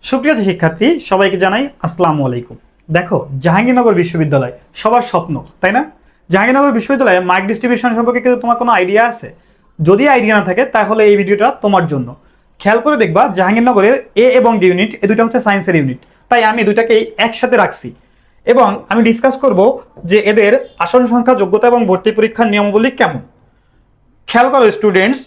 সুপ্রিয় শিক্ষার্থী সবাইকে জানাই আসসালামু আলাইকুম। দেখো, জাহাঙ্গীরনগর বিশ্ববিদ্যালয় সবার স্বপ্ন, তাই না? জাহাঙ্গীরনগর বিশ্ববিদ্যালয়ে মার্ক ডিস্ট্রিবিউশন সম্পর্কে কিন্তু তোমার কোনো আইডিয়া আছে? যদি আইডিয়া না থাকে তাহলে এই ভিডিওটা তোমার জন্য। খেয়াল করে দেখবা, জাহাঙ্গীরনগরের এ এবং ডি ইউনিট, এই দুটো হচ্ছে সায়েন্সের ইউনিট, তাই আমি দুইটাকেই একসাথে রাখছি এবং আমি ডিসকাস করব যে এদের আসন সংখ্যা, যোগ্যতা এবং ভর্তি পরীক্ষার নিয়মাবলী কেমন। খেয়াল করো স্টুডেন্টস,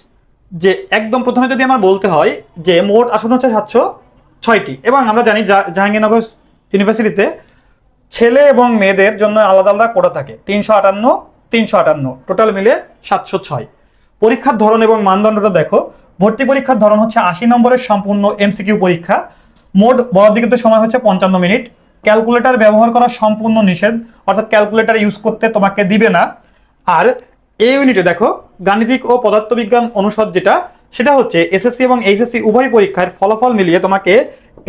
যে একদম প্রথমে যদি আমার বলতে হয় যে মোট আসন হচ্ছে 706টি এবং আমরা জানি জাহাঙ্গীরনগর ইউনিভার্সিটিতে ছেলে এবং মেয়েদের জন্য আলাদা আলাদা কোটা থাকে 358 টোটাল মিলে 706। পরীক্ষার ধরন এবং মানদণ্ডটা দেখো। ভর্তি পরীক্ষার ধরন হচ্ছে 80 নম্বরের সম্পূর্ণ এমসিকিউ পরীক্ষা। মোট বরাদ্দকৃত সময় হচ্ছে 55 মিনিট। ক্যালকুলেটর ব্যবহার করা সম্পূর্ণ নিষেধ, অর্থাৎ ক্যালকুলেটর ইউজ করতে তোমাকে দিবে না। আর এই ইউনিটে দেখো, গাণিতিক ও পদার্থবিজ্ঞান অনুষদ যেটা, সেটা হচ্ছে এসএসসি এবং এইচএসসি উভয় পরীক্ষার ফলাফল মিলিয়ে তোমাকে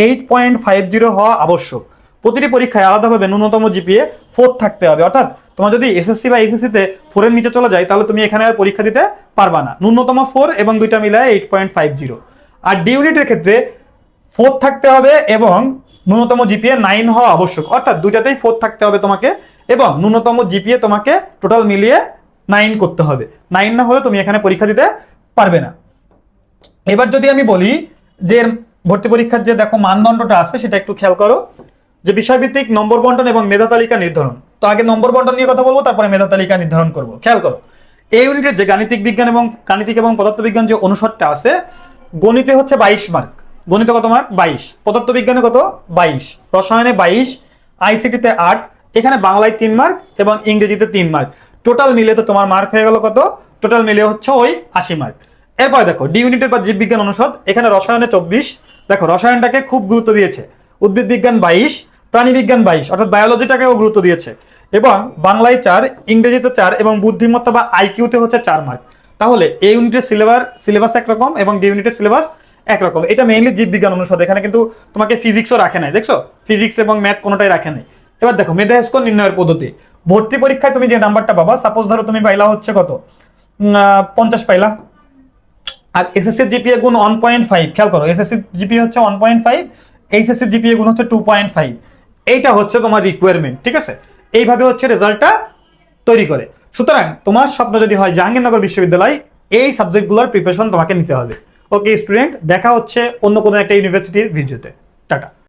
8.50 হওয়া আবশ্যক। প্রতিটি পরীক্ষায় আলাদাভাবে ন্যূনতম জিপিএ 4 থাকতে হবে, অর্থাৎ তোমার যদি এসএসসি বা এইচএসসি তে 4 এর নিচে চলে যায় তাহলে তুমি এখানে আর পরীক্ষা দিতে পারবা না। ন্যূনতম 4 এবং দুইটা মিলায় 8.50। আর ডি ইউনিটের ক্ষেত্রে 4 থাকতে হবে এবং ন্যূনতম জিপিএ 9 হওয়া আবশ্যক, অর্থাৎ দুইটাতেই 4 থাকতে হবে তোমাকে এবং ন্যূনতম জিপিএ তোমাকে টোটাল মিলিয়ে 9 করতে হবে। 9 না হলে তুমি এখানে পরীক্ষা দিতে পারবে না। এবার যদি আমি বলি যে ভর্তি পরীক্ষার যে দেখো মানদণ্ডটা আছে সেটা একটু খেয়াল করো, যে বিষয়ভিত্তিক নম্বর বন্টন এবং মেধা তালিকা নির্ধারণ। তো আগে নম্বর বন্টন নিয়ে কথা বলবো, তারপরে মেধা তালিকা নির্ধারণ করব। খেয়াল করো, এই ইউনিটের যে গাণিতিক এবং পদার্থবিজ্ঞান যে অনুষদটা আছে, গণিতে হচ্ছে 22 মার্ক। গণিতে কত মার্ক? 22। পদার্থবিজ্ঞানে কত? 22। রসায়নে 22। আইসিটিতে 8। এখানে বাংলায় 3 মার্ক এবং ইংরেজিতে 3 মার্ক। টোটাল মিলে তো তোমার মার্ক হয়ে গেল কত? টোটাল মিলে হচ্ছে ওই 80 মার্ক। এরপর দেখো ডি ইউনিটের বা জীববিজ্ঞান অনুষদ, এখানে রসায়নে 24। দেখো রসায়নটাকে খুব গুরুত্ব দিয়েছে। উদ্ভিদ বিজ্ঞান 22, প্রাণীবিজ্ঞান 22, অর্থাৎ বায়োলজিটাকেও গুরুত্ব দিয়েছে। এবং বাংলায় 4, ইংরেজিতে 4 এবং বুদ্ধিমত্তা বা আইকিউতে হচ্ছে 4 মার্ক। তাহলে এই ইউনিটের সিলেবাস একরকম এবং ডি ইউনিটের সিলেবাস একরকম। এটা মেইনলি জীববিজ্ঞান অনুষদ, এখানে কিন্তু তোমাকে ফিজিক্সও রাখে নাই, দেখছো? ফিজিক্স এবং ম্যাথ কোনোটাই রাখে নাই। এবার দেখো মেধা স্কোর নির্ণয়ের পদ্ধতি। ভর্তি পরীক্ষায় তুমি যে নাম্বারটা পাবা, সাপোজ ধরো তুমি পাইলা হচ্ছে কত, 50 পাইলা, আর এসএসসি জিপিএ গুণ 1.5। খেয়াল করো, এসএসসি জিপিএ হচ্ছে 1.5, এইচএসসি জিপিএ গুণ হচ্ছে 2.5। এইটা হচ্ছে তোমার রিকোয়ারমেন্ট, ঠিক আছে? এইভাবে হচ্ছে রেজাল্টটা তৈরি করে। সুতরাং তোমার স্বপ্ন যদি হয় জাহাঙ্গীরনগর বিশ্ববিদ্যালয়, এই সাবজেক্টগুলোর প্রিপারেশন তোমাকে নিতে হবে। ওকে স্টুডেন্ট, দেখা হচ্ছে অন্য কোনো একটা ইউনিভার্সিটির ভিডিওতে। টাটা।